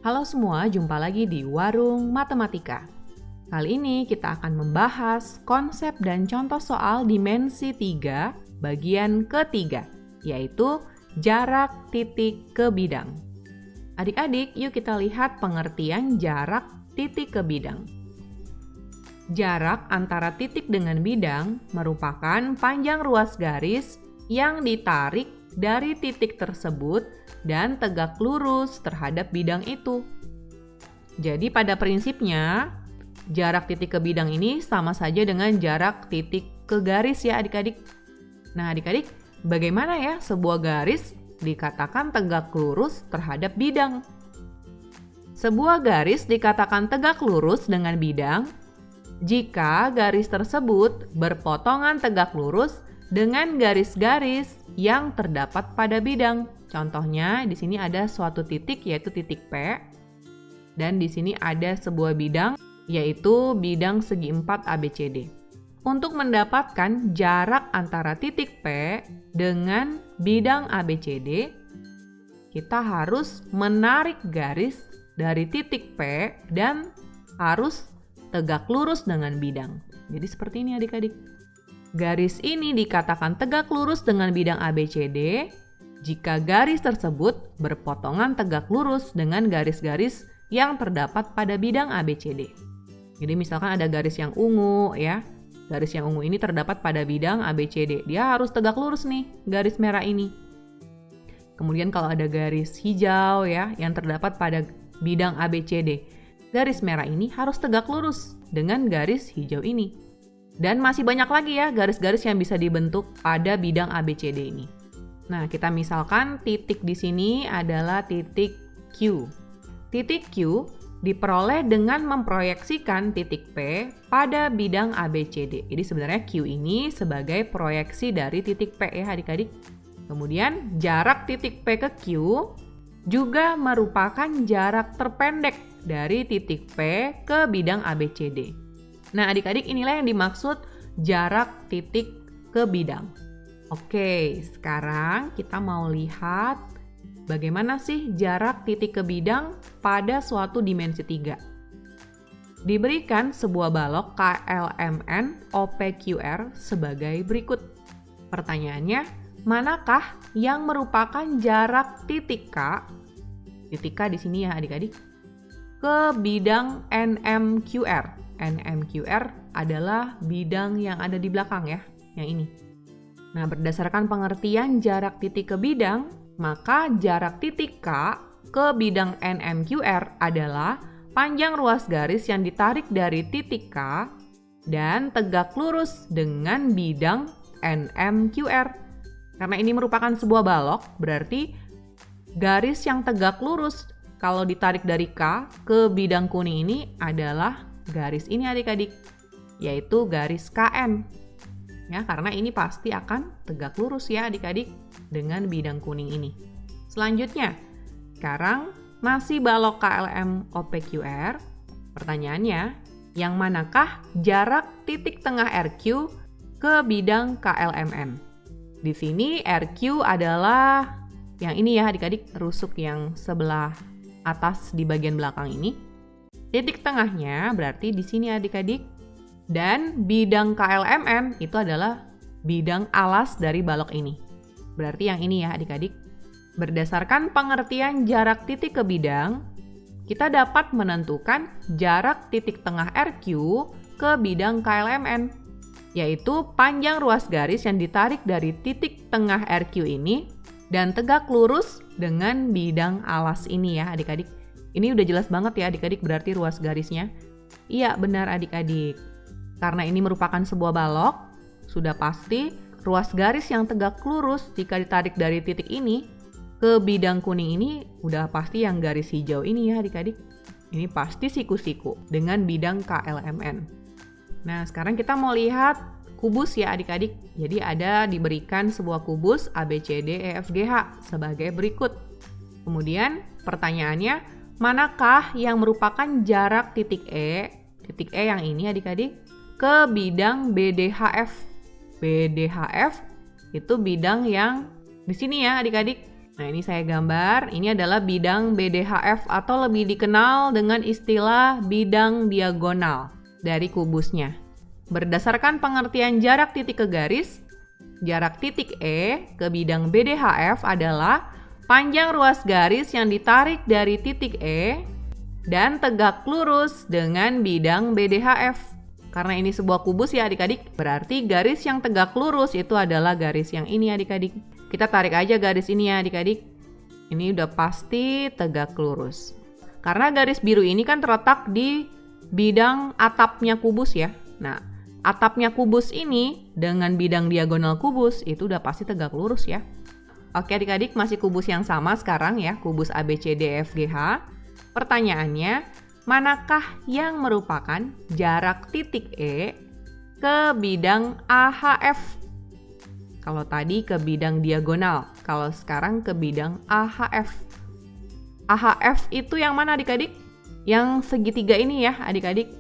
Halo semua, jumpa lagi di Warung Matematika. Kali ini kita akan membahas konsep dan contoh soal dimensi 3 bagian ketiga, yaitu jarak titik ke bidang. Adik-adik, yuk kita lihat pengertian jarak titik ke bidang. Jarak antara titik dengan bidang merupakan panjang ruas garis yang ditarik dari titik tersebut dan tegak lurus terhadap bidang itu. Jadi pada prinsipnya, jarak titik ke bidang ini sama saja dengan jarak titik ke garis ya adik-adik. Nah adik-adik, bagaimana ya sebuah garis dikatakan tegak lurus terhadap bidang? Sebuah garis dikatakan tegak lurus dengan bidang jika garis tersebut berpotongan tegak lurus dengan garis-garis yang terdapat pada bidang. Contohnya di sini ada suatu titik yaitu titik P dan di sini ada sebuah bidang yaitu bidang segi 4 ABCD. Untuk mendapatkan jarak antara titik P dengan bidang ABCD, kita harus menarik garis dari titik P dan harus tegak lurus dengan bidang. Jadi seperti ini adik-adik. Garis ini dikatakan tegak lurus dengan bidang ABCD jika garis tersebut berpotongan tegak lurus dengan garis-garis yang terdapat pada bidang ABCD. Jadi misalkan ada garis yang ungu ya. Garis yang ungu ini terdapat pada bidang ABCD. Dia harus tegak lurus nih, garis merah ini. Kemudian kalau ada garis hijau ya yang terdapat pada bidang ABCD. Garis merah ini harus tegak lurus dengan garis hijau ini. Dan masih banyak lagi ya garis-garis yang bisa dibentuk pada bidang ABCD ini. Nah, kita misalkan titik di sini adalah titik Q. Titik Q diperoleh dengan memproyeksikan titik P pada bidang ABCD. Jadi sebenarnya Q ini sebagai proyeksi dari titik P ya adik-adik. Kemudian jarak titik P ke Q juga merupakan jarak terpendek dari titik P ke bidang ABCD. Nah adik-adik inilah yang dimaksud jarak titik ke bidang. Oke, sekarang kita mau lihat bagaimana sih jarak titik ke bidang pada suatu dimensi 3. Diberikan sebuah balok KLMN OPQR sebagai berikut. Pertanyaannya, manakah yang merupakan jarak titik K? Titik K di sini ya adik-adik. Ke bidang NMQR. NMQR adalah bidang yang ada di belakang ya, yang ini. Nah, berdasarkan pengertian jarak titik ke bidang, maka jarak titik K ke bidang NMQR adalah panjang ruas garis yang ditarik dari titik K dan tegak lurus dengan bidang NMQR. Karena ini merupakan sebuah balok, berarti garis yang tegak lurus kalau ditarik dari K ke bidang kuning ini adalah garis ini adik-adik, yaitu garis KN. Ya, karena ini pasti akan tegak lurus ya adik-adik dengan bidang kuning ini. Selanjutnya, sekarang masih balok KLM OPQR. Pertanyaannya, yang manakah jarak titik tengah RQ ke bidang KLMN? Di sini RQ adalah yang ini ya adik-adik, rusuk yang sebelah atas di bagian belakang ini. Titik tengahnya berarti di sini adik-adik. Dan bidang KLMN itu adalah bidang alas dari balok ini. Berarti yang ini ya adik-adik. Berdasarkan pengertian jarak titik ke bidang, kita dapat menentukan jarak titik tengah RQ ke bidang KLMN, yaitu panjang ruas garis yang ditarik dari titik tengah RQ ini dan tegak lurus dengan bidang alas ini ya adik-adik. Ini udah jelas banget ya adik-adik berarti ruas garisnya. Iya benar adik-adik. Karena ini merupakan sebuah balok, sudah pasti ruas garis yang tegak lurus jika ditarik dari titik ini ke bidang kuning ini udah pasti yang garis hijau ini ya adik-adik. Ini pasti siku-siku dengan bidang KLMN. Nah sekarang kita mau lihat kubus ya adik-adik. Jadi ada diberikan sebuah kubus ABCDEFGH sebagai berikut. Kemudian pertanyaannya, manakah yang merupakan jarak titik E yang ini adik-adik, ke bidang BDHF? BDHF itu bidang yang di sini ya adik-adik. Nah, ini saya gambar. Ini adalah bidang BDHF atau lebih dikenal dengan istilah bidang diagonal dari kubusnya. Berdasarkan pengertian jarak titik ke garis, jarak titik E ke bidang BDHF adalah panjang ruas garis yang ditarik dari titik E dan tegak lurus dengan bidang BDHF. Karena ini sebuah kubus ya adik-adik, berarti garis yang tegak lurus itu adalah garis yang ini adik-adik. Kita tarik aja garis ini ya adik-adik. Ini udah pasti tegak lurus. Karena garis biru ini kan terletak di bidang atapnya kubus ya. Nah, atapnya kubus ini dengan bidang diagonal kubus itu udah pasti tegak lurus ya. Oke adik-adik, masih kubus yang sama sekarang ya, kubus ABCDEFGH. Pertanyaannya, manakah yang merupakan jarak titik E ke bidang AHF? Kalau tadi ke bidang diagonal, kalau sekarang ke bidang AHF. AHF itu yang mana adik-adik? Yang segitiga ini ya adik-adik.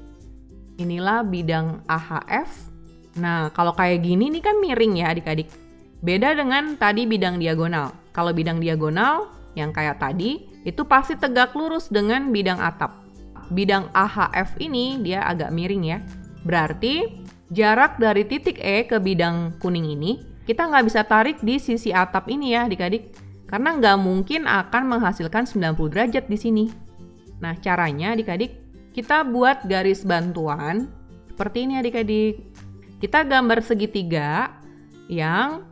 Inilah bidang AHF. Nah, kalau kayak gini nih kan miring ya adik-adik. Beda dengan tadi bidang diagonal. Kalau bidang diagonal yang kayak tadi, itu pasti tegak lurus dengan bidang atap. Bidang AHF ini dia agak miring ya. Berarti jarak dari titik E ke bidang kuning ini, kita nggak bisa tarik di sisi atap ini ya adik-adik. Karena nggak mungkin akan menghasilkan 90 derajat di sini. Nah, caranya adik-adik, kita buat garis bantuan seperti ini adik-adik. Kita gambar segitiga yang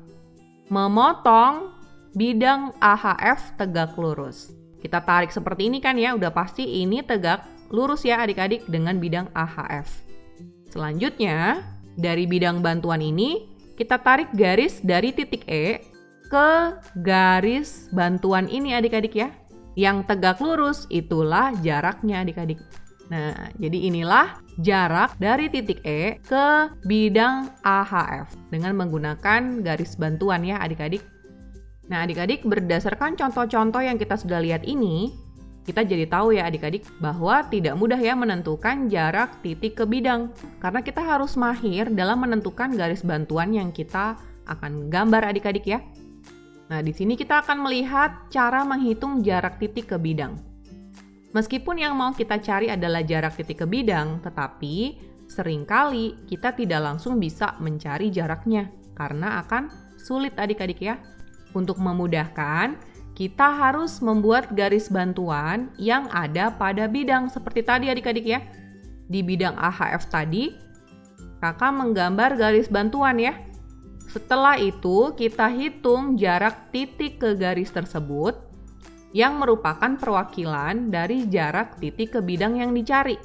memotong bidang AHF tegak lurus. Kita tarik seperti ini kan ya, udah pasti ini tegak lurus ya adik-adik dengan bidang AHF. Selanjutnya, dari bidang bantuan ini, kita tarik garis dari titik E ke garis bantuan ini adik-adik ya. Yang tegak lurus itulah jaraknya adik-adik. Nah, jadi inilah jarak dari titik E ke bidang AHF dengan menggunakan garis bantuan ya adik-adik. Nah, adik-adik berdasarkan contoh-contoh yang kita sudah lihat ini, kita jadi tahu ya adik-adik bahwa tidak mudah ya menentukan jarak titik ke bidang. Karena kita harus mahir dalam menentukan garis bantuan yang kita akan gambar adik-adik ya. Nah, di sini kita akan melihat cara menghitung jarak titik ke bidang. Meskipun yang mau kita cari adalah jarak titik ke bidang, tetapi seringkali kita tidak langsung bisa mencari jaraknya karena akan sulit adik-adik ya. Untuk memudahkan, kita harus membuat garis bantuan yang ada pada bidang seperti tadi adik-adik ya. Di bidang AHF tadi, kakak menggambar garis bantuan ya. Setelah itu, kita hitung jarak titik ke garis tersebut yang merupakan perwakilan dari jarak titik ke bidang yang dicari.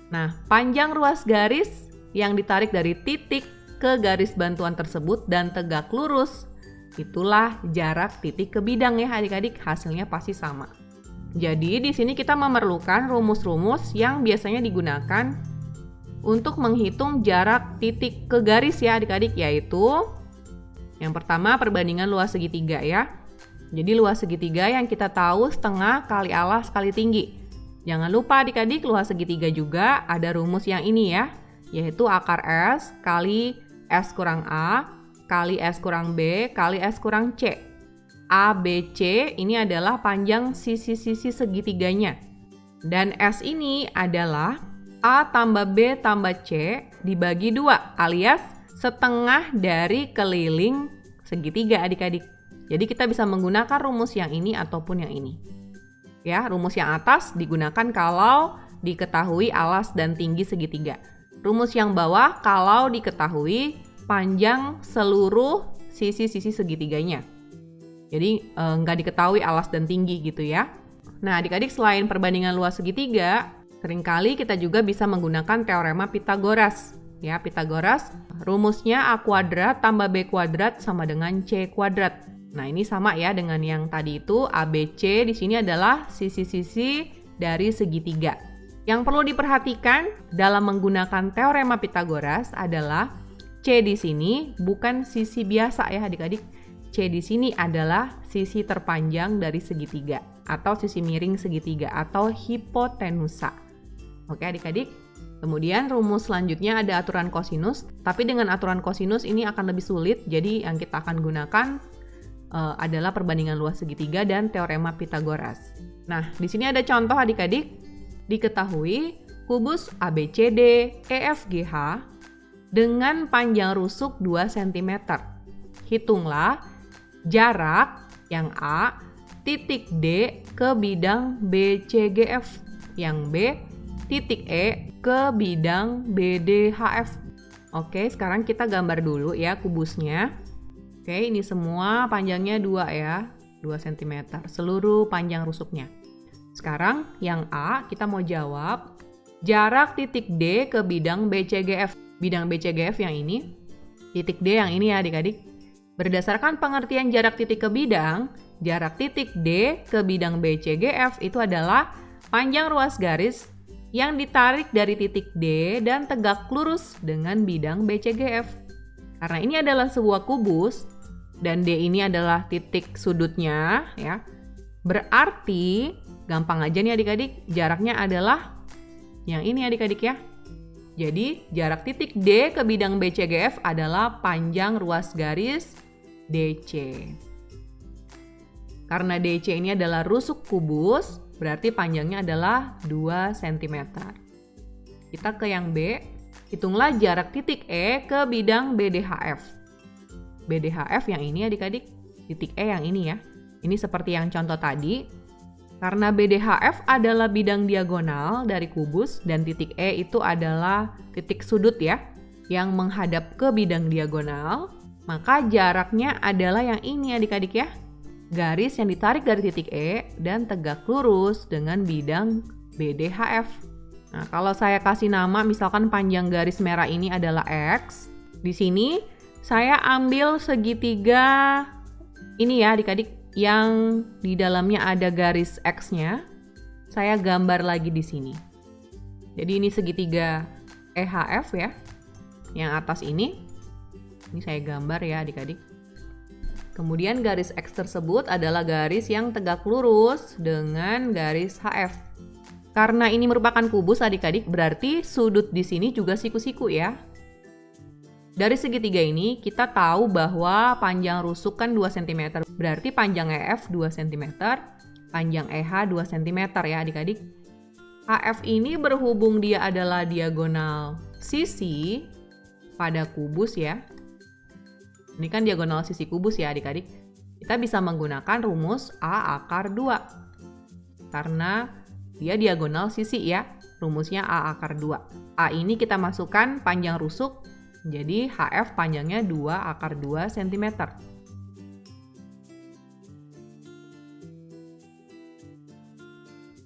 Nah, panjang ruas garis yang ditarik dari titik ke garis bantuan tersebut dan tegak lurus, itulah jarak titik ke bidang ya adik-adik, hasilnya pasti sama. Jadi di sini kita memerlukan rumus-rumus yang biasanya digunakan untuk menghitung jarak titik ke garis ya adik-adik, yaitu yang pertama perbandingan luas segitiga ya. Jadi luas segitiga yang kita tahu setengah kali alas kali tinggi. Jangan lupa adik-adik luas segitiga juga ada rumus yang ini ya, yaitu akar S kali S kurang A kali S kurang B kali S kurang C. A, B, C ini adalah panjang sisi-sisi segitiganya. Dan S ini adalah A tambah B tambah C dibagi 2 alias setengah dari keliling segitiga adik-adik. Jadi kita bisa menggunakan rumus yang ini ataupun yang ini. Ya, rumus yang atas digunakan kalau diketahui alas dan tinggi segitiga. Rumus yang bawah kalau diketahui panjang seluruh sisi-sisi segitiganya. Jadi nggak diketahui alas dan tinggi gitu ya. Nah adik-adik, selain perbandingan luas segitiga, seringkali kita juga bisa menggunakan teorema Pythagoras. Ya, Pythagoras rumusnya A kuadrat tambah B kuadrat sama dengan C kuadrat. Nah ini sama ya dengan yang tadi itu, ABC di sini adalah sisi-sisi dari segitiga. Yang perlu diperhatikan dalam menggunakan teorema Pythagoras adalah C di sini bukan sisi biasa ya adik-adik. C di sini adalah sisi terpanjang dari segitiga atau sisi miring segitiga atau hipotenusa. Oke adik-adik. Kemudian rumus selanjutnya ada aturan kosinus, tapi dengan aturan kosinus ini akan lebih sulit. Jadi yang kita akan gunakan adalah perbandingan luas segitiga dan teorema Pythagoras. Nah, di sini ada contoh adik-adik. Diketahui kubus ABCD EFGH dengan panjang rusuk 2 cm. Hitunglah jarak yang A titik D ke bidang BCGF, yang B titik E ke bidang BDHF. Oke, sekarang kita gambar dulu ya kubusnya. Oke, ini semua panjangnya 2 ya, 2 cm, seluruh panjang rusuknya. Sekarang yang A kita mau jawab jarak titik D ke bidang BCGF. Bidang BCGF yang ini, titik D yang ini ya adik-adik. Berdasarkan pengertian jarak titik ke bidang, jarak titik D ke bidang BCGF itu adalah panjang ruas garis yang ditarik dari titik D dan tegak lurus dengan bidang BCGF. Karena ini adalah sebuah kubus dan D ini adalah titik sudutnya ya. Berarti gampang aja nih adik-adik, jaraknya adalah yang ini adik-adik ya. Jadi jarak titik D ke bidang BCGF adalah panjang ruas garis DC. Karena DC ini adalah rusuk kubus, berarti panjangnya adalah 2 cm. Kita ke yang B, hitunglah jarak titik E ke bidang BDHF. BDHF yang ini adik-adik, titik E yang ini ya. Ini seperti yang contoh tadi. Karena BDHF adalah bidang diagonal dari kubus dan titik E itu adalah titik sudut ya, yang menghadap ke bidang diagonal, maka jaraknya adalah yang ini adik-adik ya. Garis yang ditarik dari titik E dan tegak lurus dengan bidang BDHF. Nah, kalau saya kasih nama misalkan panjang garis merah ini adalah X, di sini saya ambil segitiga ini ya adik-adik yang di dalamnya ada garis X-nya. Saya gambar lagi di sini. Jadi ini segitiga EHF ya. Yang atas ini saya gambar ya adik-adik. Kemudian garis X tersebut adalah garis yang tegak lurus dengan garis HF. Karena ini merupakan kubus adik-adik, berarti sudut di sini juga siku-siku ya. Dari segitiga ini kita tahu bahwa panjang rusuk kan 2 cm, berarti panjang EF 2 cm, panjang EH 2 cm ya adik-adik. HF ini berhubung dia adalah diagonal sisi pada kubus ya. Ini kan diagonal sisi kubus ya adik-adik. Kita bisa menggunakan rumus A akar 2. Karena dia diagonal sisi ya. Rumusnya A akar 2. A ini kita masukkan panjang rusuk. Jadi HF panjangnya 2 akar 2 cm.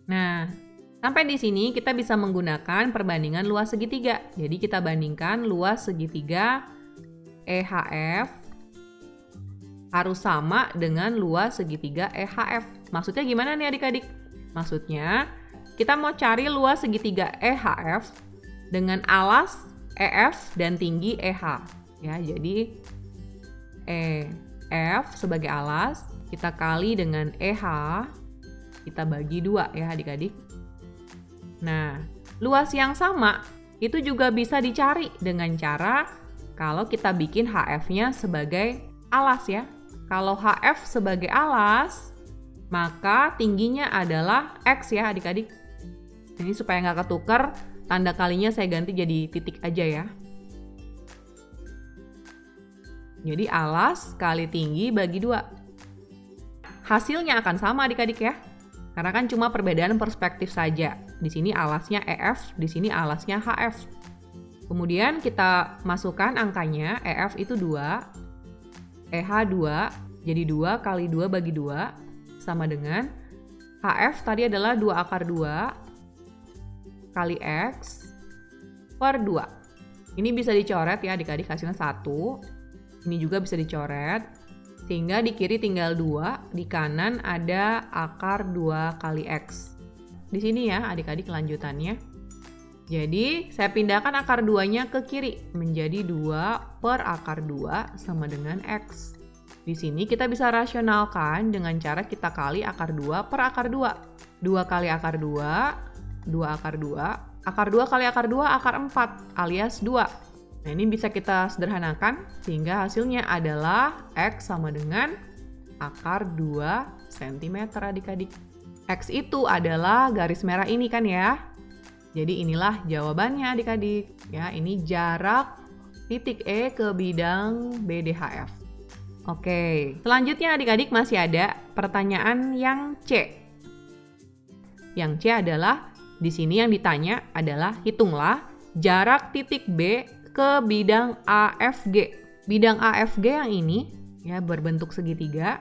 Nah, sampai di sini kita bisa menggunakan perbandingan luas segitiga. Jadi kita bandingkan luas segitiga EHF harus sama dengan luas segitiga EHF. Maksudnya gimana nih adik-adik? Maksudnya kita mau cari luas segitiga EHF dengan alas EF dan tinggi EH. Ya, jadi EF sebagai alas kita kali dengan EH, kita bagi 2 ya adik-adik. Nah, luas yang sama itu juga bisa dicari dengan cara kalau kita bikin HF-nya sebagai alas ya. Kalau HF sebagai alas, maka tingginya adalah X ya adik-adik. Ini supaya nggak ketukar, tanda kalinya saya ganti jadi titik aja ya. Jadi alas kali tinggi bagi 2. Hasilnya akan sama adik-adik ya. Karena kan cuma perbedaan perspektif saja. Di sini alasnya EF, di sini alasnya HF. Kemudian kita masukkan angkanya, EF itu 2, EH 2, jadi 2 kali 2 bagi 2, sama dengan HF tadi adalah 2 akar 2 kali X per 2. Ini bisa dicoret ya adik-adik, hasilnya 1. Ini juga bisa dicoret. Sehingga di kiri tinggal 2, di kanan ada akar 2 kali X. Di sini ya adik-adik lanjutannya. Jadi saya pindahkan akar 2-nya ke kiri menjadi 2 per akar 2 sama dengan X. Di sini kita bisa rasionalkan dengan cara kita kali akar 2 per akar 2. 2 kali akar 2, 2 akar 2. Akar 2 kali akar 2, akar 4 alias 2. Nah ini bisa kita sederhanakan sehingga hasilnya adalah X sama dengan akar 2 cm adik-adik. X itu adalah garis merah ini kan ya. Jadi inilah jawabannya adik-adik. Ya, ini jarak titik E ke bidang BDHF. Oke, selanjutnya adik-adik masih ada pertanyaan yang C. Yang C adalah, di sini yang ditanya adalah hitunglah jarak titik B ke bidang AFG. Bidang AFG yang ini ya berbentuk segitiga.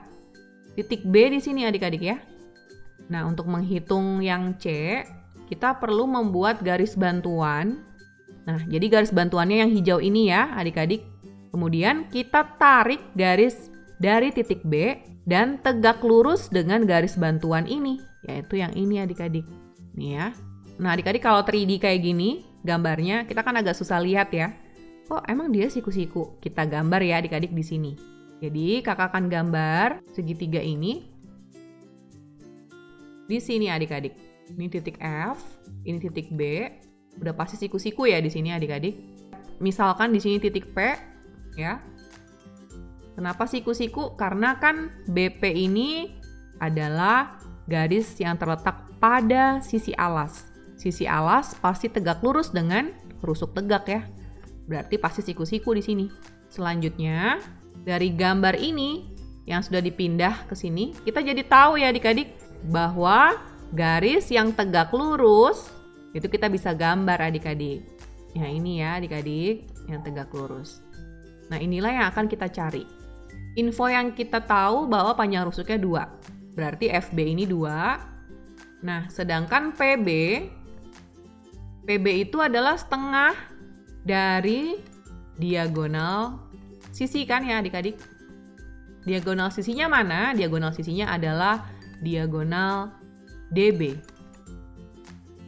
Titik B di sini adik-adik ya. Nah, untuk menghitung yang C, kita perlu membuat garis bantuan. Nah, jadi garis bantuannya yang hijau ini ya adik-adik. Kemudian kita tarik garis dari titik B dan tegak lurus dengan garis bantuan ini, yaitu yang ini adik-adik. Nih ya. Nah, adik-adik kalau 3D kayak gini, gambarnya kita kan agak susah lihat ya. Oh, emang dia siku-siku? Kita gambar ya adik-adik di sini. Jadi, kakak akan gambar segitiga ini. Di sini adik-adik. Ini titik F, ini titik B. Udah pasti siku-siku ya di sini adik-adik. Misalkan di sini titik P, ya. Kenapa siku-siku? Karena kan BP ini adalah garis yang terletak pada sisi alas. Sisi alas pasti tegak lurus dengan rusuk tegak ya. Berarti pasti siku-siku di sini. Selanjutnya, dari gambar ini yang sudah dipindah ke sini, kita jadi tahu ya adik-adik bahwa garis yang tegak lurus itu kita bisa gambar adik-adik. Ya ini ya adik-adik yang tegak lurus. Nah, inilah yang akan kita cari. Info yang kita tahu bahwa panjang rusuknya 2. Berarti FB ini 2. Nah, sedangkan PB itu adalah setengah dari diagonal sisi kan ya adik-adik. Diagonal sisinya mana? Diagonal sisinya adalah diagonal DB.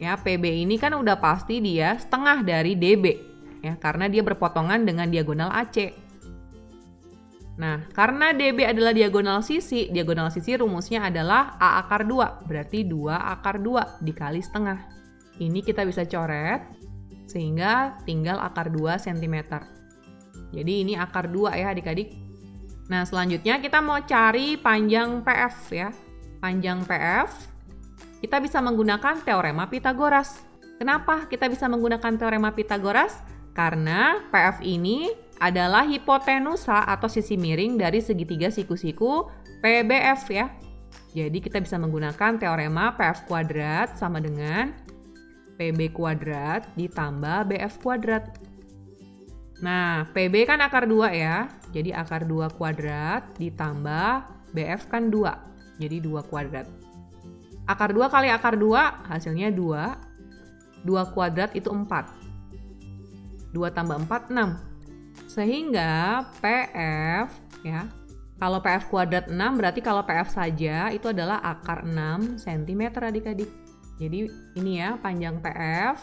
Ya, PB ini kan udah pasti dia setengah dari DB. Ya, karena dia berpotongan dengan diagonal AC. Nah, karena DB adalah diagonal sisi rumusnya adalah A akar 2. Berarti 2 akar 2 dikali setengah. Ini kita bisa coret, sehingga tinggal akar 2 cm. Jadi ini akar 2 ya adik-adik. Nah, selanjutnya kita mau cari panjang PF ya. Panjang PF, kita bisa menggunakan teorema Pythagoras. Kenapa kita bisa menggunakan teorema Pythagoras? Karena PF ini adalah hipotenusa atau sisi miring dari segitiga siku-siku PBF ya. Jadi kita bisa menggunakan teorema PF kuadrat sama dengan PB kuadrat ditambah BF kuadrat. Nah, PB kan akar 2 ya. Jadi akar 2 kuadrat ditambah BF kan 2. Jadi 2 kuadrat. Akar 2 kali akar 2 hasilnya 2. 2 kuadrat itu 4. 2 tambah 4, 6. Sehingga PF ya, kalau PF kuadrat 6 berarti kalau PF saja itu adalah akar 6 cm adik-adik. Jadi ini ya panjang PF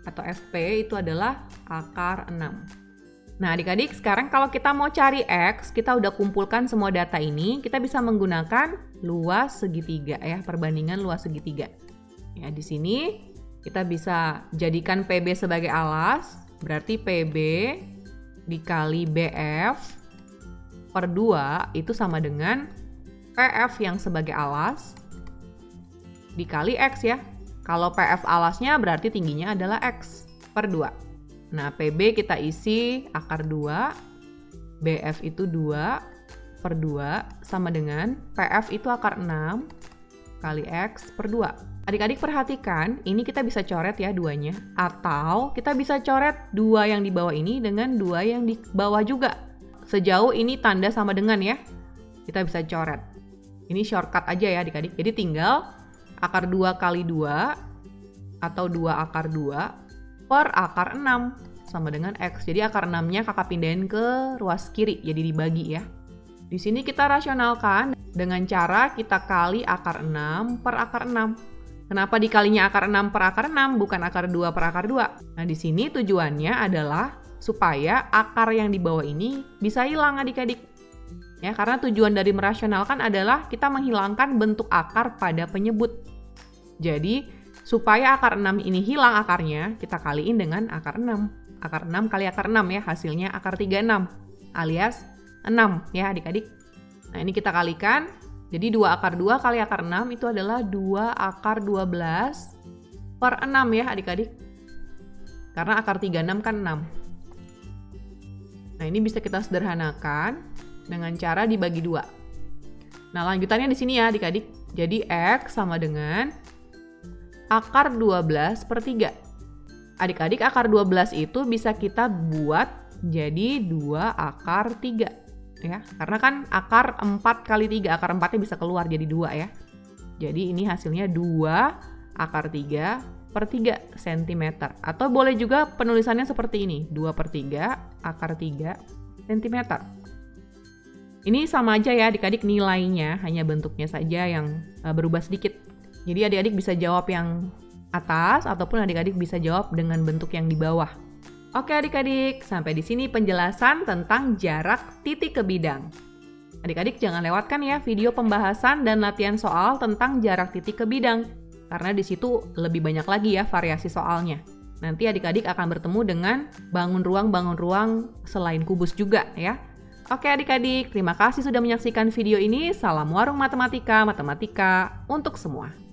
atau FP itu adalah akar 6. Nah adik-adik sekarang kalau kita mau cari X, kita udah kumpulkan semua data ini, kita bisa menggunakan luas segitiga ya, perbandingan luas segitiga. Ya di sini kita bisa jadikan PB sebagai alas, berarti PB dikali BF per 2 itu sama dengan PF yang sebagai alas dikali X ya. Kalau PF alasnya berarti tingginya adalah X per 2. Nah, PB kita isi akar 2, BF itu 2 per 2 sama dengan PF itu akar 6 kali X per 2. Adik-adik perhatikan, ini kita bisa coret ya duanya. Atau kita bisa coret 2 yang di bawah ini dengan 2 yang di bawah juga. Sejauh ini tanda sama dengan ya. Kita bisa coret. Ini shortcut aja ya adik-adik. Jadi tinggal akar 2 kali 2 atau 2 akar 2 per akar 6 sama dengan X. Jadi akar 6-nya kakak pindahin ke ruas kiri, jadi dibagi ya. Di sini kita rasionalkan dengan cara kita kali akar 6 per akar 6. Kenapa dikalinya akar 6 per akar 6 bukan akar 2 per akar 2? Nah, di sini tujuannya adalah supaya akar yang di bawah ini bisa hilang adik-adik. Ya, karena tujuan dari merasionalkan adalah kita menghilangkan bentuk akar pada penyebut. Jadi, supaya akar 6 ini hilang akarnya, kita kaliin dengan akar 6. Akar 6 kali akar 6 ya, hasilnya akar 36 alias 6 ya adik-adik. Nah, ini kita kalikan. Jadi 2 akar 2 kali akar 6 itu adalah 2 akar 12 per 6 ya adik-adik. Karena akar 36 kan 6. Nah, ini bisa kita sederhanakan dengan cara dibagi 2. Nah, lanjutannya di sini ya adik-adik. Jadi X sama dengan akar 12 per 3. Adik-adik, akar 12 itu bisa kita buat jadi 2 akar 3. Ya, karena kan akar 4 kali 3, akar 4-nya bisa keluar jadi 2 ya. Jadi ini hasilnya 2 akar 3 per 3 cm. Atau boleh juga penulisannya seperti ini, 2 per 3 akar 3 cm. Ini sama aja ya adik-adik nilainya, hanya bentuknya saja yang berubah sedikit. Jadi adik-adik bisa jawab yang atas ataupun adik-adik bisa jawab dengan bentuk yang di bawah. Oke adik-adik, sampai di sini penjelasan tentang jarak titik ke bidang. Adik-adik jangan lewatkan ya video pembahasan dan latihan soal tentang jarak titik ke bidang. Karena di situ lebih banyak lagi ya variasi soalnya. Nanti adik-adik akan bertemu dengan bangun ruang selain kubus juga ya. Oke adik-adik, terima kasih sudah menyaksikan video ini. Salam warung matematika, matematika untuk semua.